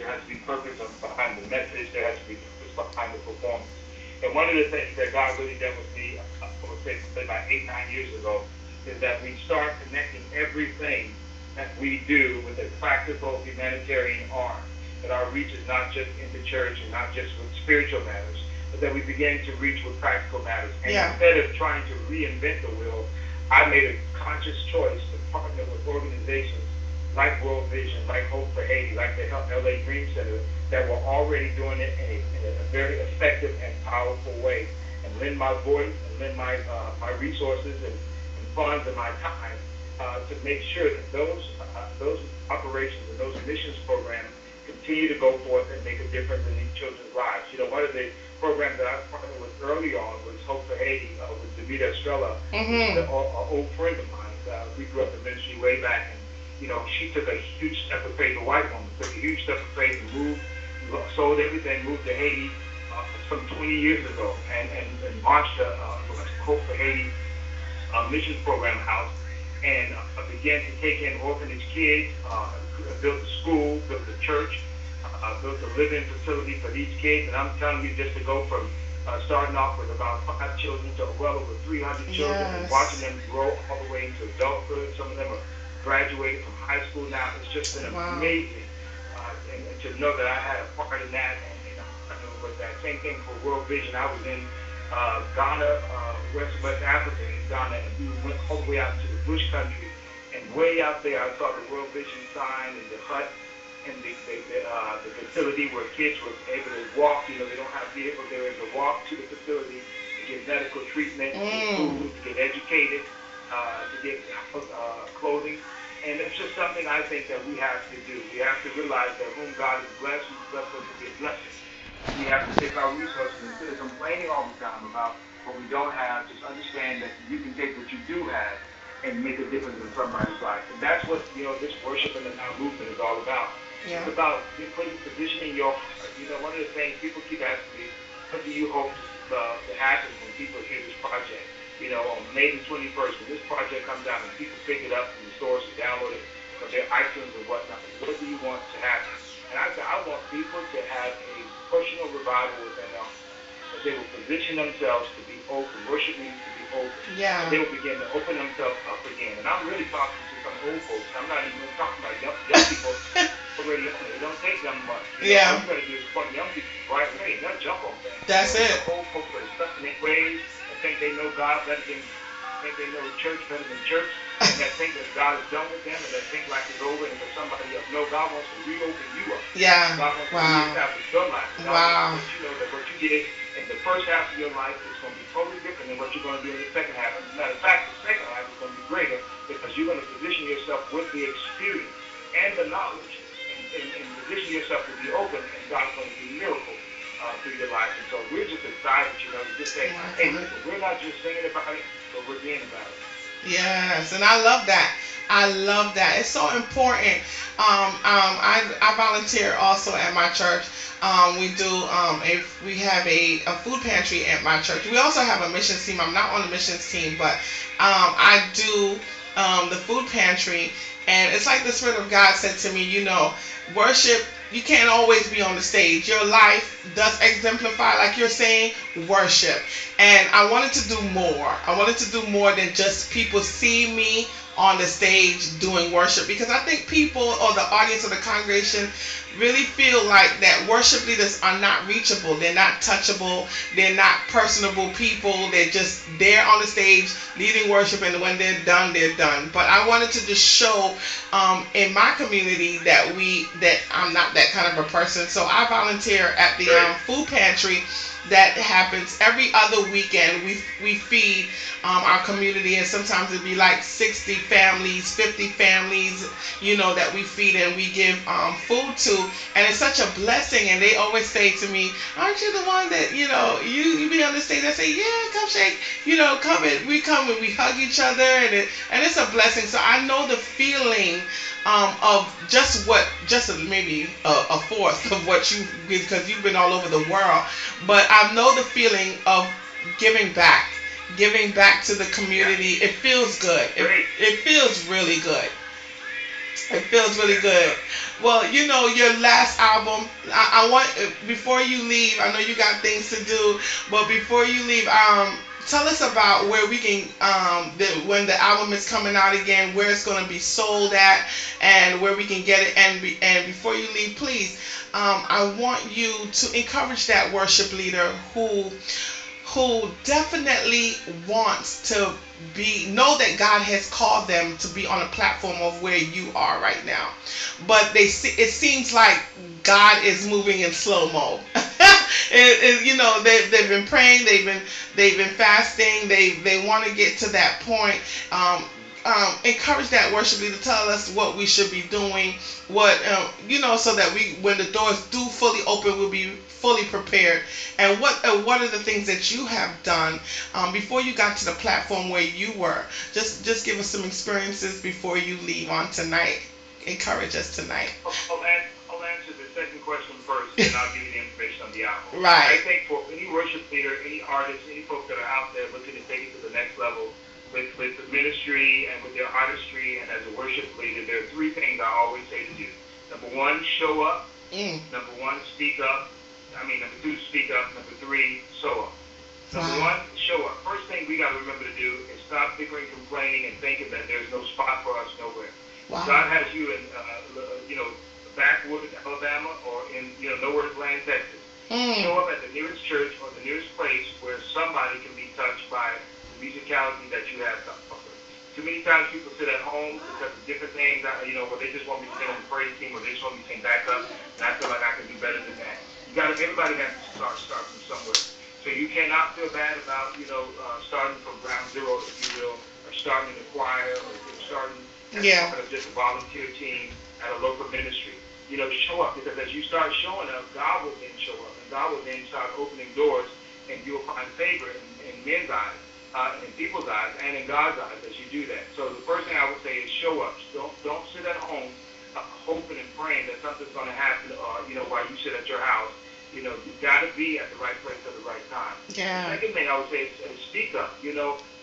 there has to be purpose behind the message, there has to be purpose behind the performance. And one of the things that God really did with me, I would say about 8, 9 years ago, is that we start connecting everything that we do with a practical humanitarian arm. That our reach is not just in the church and not just with spiritual matters, but that we begin to reach with practical matters. And instead of trying to reinvent the wheel, I made a conscious choice to partner with organizations like World Vision, like Hope for Haiti, like the LA Dream Center, that were already doing it in a very effective and powerful way, and lend my voice and lend my resources and funds and my time to make sure that those operations and those missions programs continue to go forth and make a difference in these children's lives. You know, one of the programs that I partnered with early on was Hope for Haiti with Davida Estrella, an old friend of mine. We grew up in ministry way back, and you know, she took a huge step of faith. A white woman took a huge step of faith and moved, sold everything, moved to Haiti some 20 years ago, and launched a Hope for Haiti missions program house, and began to take in orphanage kids, built a school, built a church, built a living facility for these kids. And I'm telling you, just to go from starting off with about 5 children to well over 300 children, and watching them grow all the way into adulthood. Some of them are graduated from high school now. It's just been amazing. And to know that I had a part in that, and with that same thing for World Vision. I was in Ghana, West Africa, in Ghana, and we went all the way out to the bush country. And way out there, I saw the World Vision sign and the hut and the facility where kids were able to walk. You know, they don't have vehicles. They were able to walk to the facility to get medical treatment, to get food, to get educated, to get clothing. And it's just something I think that we have to do. We have to realize that whom God has blessed, He's blessed us to be a blessing. We have to take our resources, instead of complaining all the time about what we don't have, just understand that you can take what you do have and make a difference in somebody's life. And that's what, you know, this worship and the now movement is all about. It's about positioning your heart. You know, one of the things people keep asking me, what do you hope to happen when people hear this project? You know, on May the 21st, when this project comes out and people pick it up from the stores and download it from their iTunes and whatnot, what do you want to happen? And I said, I want people to have a personal revival within them. That they will position themselves to be open. Worship means to be open. And they will begin to open themselves up again. And I'm really talking to some old folks. I'm not even talking about young people already on it. It don't take them much. You know, what you better do is point young people right away. They'll jump on things. That's it. Old folks are stuck in their ways and think they know God better than, think they know church better than church. And that think that God is done with them, and that think like it's over and for somebody else. No, God wants to reopen you up. God wants to reestablish your life. God wants to let you know that what you did in the first half of your life is going to be totally different than what you're going to do in the second half. As a matter of fact, the second half is going to be greater because you're going to position yourself with the experience and the knowledge and position yourself to be open, and God's going to do miracles through your life. And so we're just excited, you know, to just say, hey, listen, we're not just singing about it, but we're being about it. Yes, and I love that. I love that. It's so important. I volunteer also at my church. We have a food pantry at my church. We also have a missions team. I'm not on the missions team, but I do the food pantry. And it's like the Spirit of God said to me, you know, worship, you can't always be on the stage. Your life does exemplify, like you're saying, worship. And I wanted to do more. I wanted to do more than just people see me on the stage doing worship, because I think people or the audience or the congregation really feel like that worship leaders are not reachable, they're not touchable, they're not personable people, they're just there on the stage leading worship, and when they're done, they're done. But I wanted to just show in my community that I'm not that kind of a person. So I volunteer at the food pantry that happens every other weekend. We feed our community, and sometimes it'd be like 60 families, 50 families, you know, that we feed and we give food to, and it's such a blessing. And they always say to me, aren't you the one that, you know, you be on the stage? I say, yeah, come shake, you know, come and we hug each other, and it's a blessing. So I know the feeling of just maybe a fourth of what you, because you've been all over the world, but I know the feeling of giving back to the community. It feels good. It feels really good. It feels really good. Well, your last album. I want before you leave. I know you got things to do, but before you leave, tell us about where we can when the album is coming out again, where it's going to be sold at, and where we can get it. And before you leave, please, I want you to encourage that worship leader who definitely wants to know that God has called them to be on a platform of where you are right now, but it seems like God is moving in slow mo. They've been praying, they've been fasting, they want to get to that point. Encourage that worship leader to tell us what we should be doing, so that when the doors do fully open, we'll be fully prepared. And what are the things that you have done before you got to the platform where you were? Just give us some experiences before you leave on tonight. Encourage us tonight. I'll answer the second question first, and I'll give you the information on the album. Right. I think for any worship leader, any artist, any folks that are out there looking to take it to the next level with the ministry and with their artistry and as a worship leader, there are three things I always say to do. Number one, show up. Number one, speak up. Number two, speak up. Number three, show up. Number one, show up. First thing we got to remember to do is stop bickering, complaining, and thinking that there's no spot for us nowhere. Wow. God has you in, backwoods Alabama or in, nowhere land, Texas. Show up at the nearest church or the nearest place where somebody can be touched by the musicality that you have to offer. Too many times people sit at home because of different things, where they just want me to sing on the praise team or they just want me to sing back up, and I feel like I can do better than that. Everybody has to start from somewhere. So you cannot feel bad about, starting from ground zero, if you will, or starting in the choir, or starting as just a volunteer team at a local ministry. Show up, because as you start showing up, God will then show up, and God will then start opening doors, and you'll find favor in men's eyes, in people's eyes, and in God's eyes as you do that. So the first thing I would say is show up. Don't sit at home hoping and praying that something's going to happen, while you sit at your house. You've got to be at the right place at the right time. Yeah. The second thing I would say is speak up.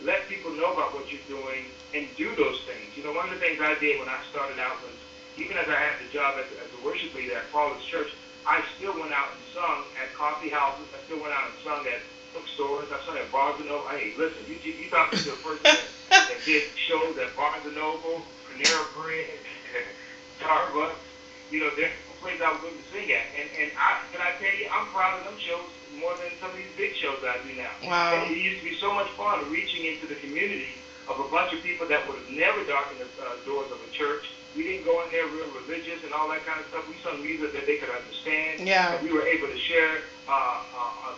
Let people know about what you're doing and do those things. One of the things I did when I started out was, even as I had the job as a worship leader at Paul's Church, I still went out and sung at coffee houses. I still went out and sung at bookstores. I sung at Barnes & Noble. Hey, listen, you talking to the person that did shows at Barnes & Noble, Panera Bread, Starbucks. There's a place I was going to sing at. And can I tell you, I'm proud of them shows more than some of these big shows that I do now. Wow. And it used to be so much fun reaching into the community of a bunch of people that would have never darkened the doors of a church. We didn't go in there real religious and all that kind of stuff. We sung music that they could understand. Yeah. And we were able to share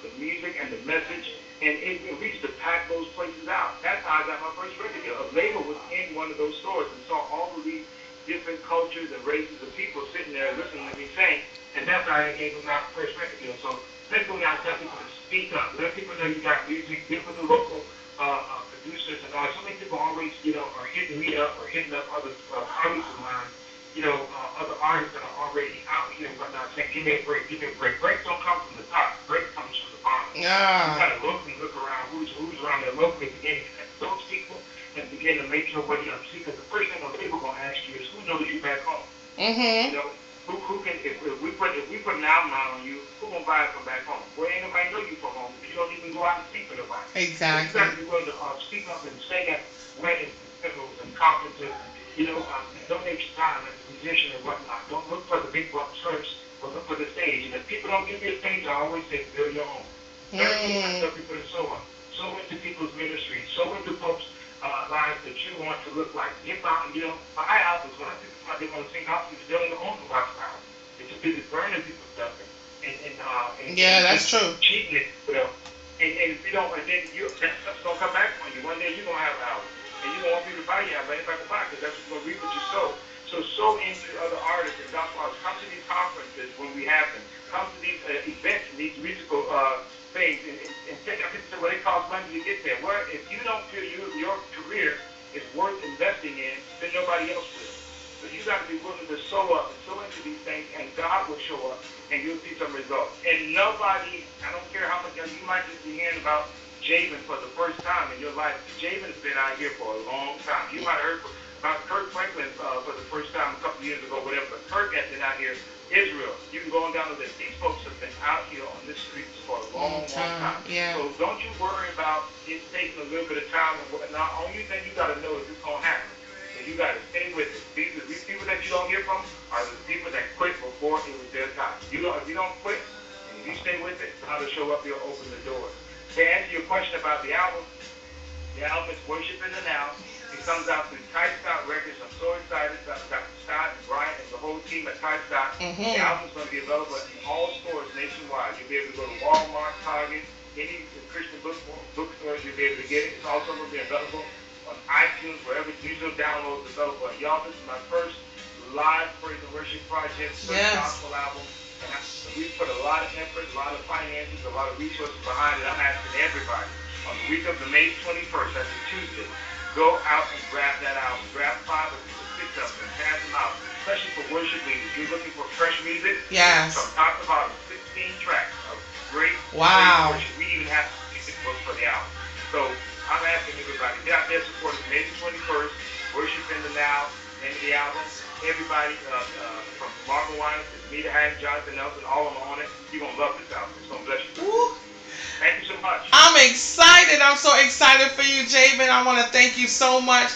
the music and the message, and it reached to pack those places out. That's how I got my first record deal. A label was in one of those stores and saw all of these different cultures and races of people sitting there listening to me sing, and that's how I gave them my first record deal. So that's when I tell people to speak up. Let people know you got music. Get with the local producers and all. So many people always, are hitting me up or hitting up other colleagues of mine, other artists that are already out here and whatnot, saying, give me a break, give me a break. Breaks don't come from the top. Break comes from the bottom. Yeah. You got to look around who's around there locally, begin to connect those people and begin to make sure what you see. Because the first thing those people are going to ask you is, who knows you back home? Mm-hmm. Who can, if we put an album out on you, who gonna buy it from back home? Well, ain't nobody know you from home. You don't even go out and speak for nobody. Exactly. So you got to be willing to speak up and sing at weddings and funerals and conferences. Donate your time as a musician and whatnot. Don't look for the big bucks first, but look for the stage. And if people don't give you a stage, I always say, build your own. I tell people to sow into people's ministry, sow into folks' lives that you want to look like. Get out, buy albums. When I think about they want to sing albums, they don't even own the lifestyle. It's just busy burning people's stuff and yeah, that's true. Cheating it, and if you don't, and then that stuff's gonna come back on you. One day you're gonna have an album, and you don't want people to buy your album, anybody to buy, because that's what's gonna reap what you sow. So sow into other artists and gospel artists. Come to these conferences when we have them. Come to these events, these musical things, and take up into what it costs money to get there. Where if you don't feel your career is worth investing in, then nobody else will. So you got to be willing to sow up and sow into these things, and God will show up, and you'll see some results. And nobody, I don't care how much, you might just be hearing about Javen for the first time in your life. Javen's been out here for a long time. You might have heard Kirk Franklin for the first time a couple years ago, whatever. But Kirk has been out here. Israel, you can go on down to this. These folks have been out here on this streets for a long, long time. Yeah. So don't you worry about it taking a little bit of time and whatnot. Only thing you got to know is it's going to happen. So you got to stay with it. These people that you don't hear from are the people that quit before it was their time. If you don't quit and if you stay with it, God will show up. He'll open the doors. To answer your question about the album is Worship in the Now. It comes out through Ty Scott Records. I'm so excited. Got Scott and Brian and the whole team at Ty Scott. The album's going to be available in all stores nationwide. You'll be able to go to Walmart, Target, any Christian bookstores. You'll be able to get it. It's also going to be available on iTunes, wherever digital downloads available. And y'all, this is my first live praise and worship project, first gospel album. And we put a lot of effort, a lot of finances, a lot of resources behind it. I'm asking everybody on the week of the May 21st, that's a Tuesday, go out and grab that album. Grab 5 or 6 of them and pass them out, especially for worship leaders. You're looking for fresh music. Yes. From top to bottom, 16 tracks of great worship. We even have music books for the album. So I'm asking everybody, get out there, support us May 21st, Worship in the Now, name of the album. Everybody from Marvin Winans to Nita Hank, Jonathan Nelson, all of them on it. You're going to love this album. It's going to bless you. Woo. Thank you so much. I'm excited. I'm so excited for you, Javen. I want to thank you so much.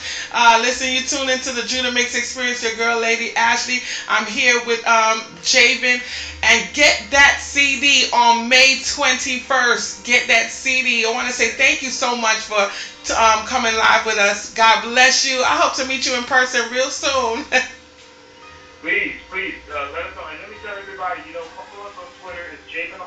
Listen, you tune into the Judah Mix Experience, your girl, Lady Ashley. I'm here with Javen. And get that CD on May 21st. Get that CD. I want to say thank you so much for coming live with us. God bless you. I hope to meet you in person real soon. Please, let us know. And let me tell everybody, follow us on Twitter. It's Javen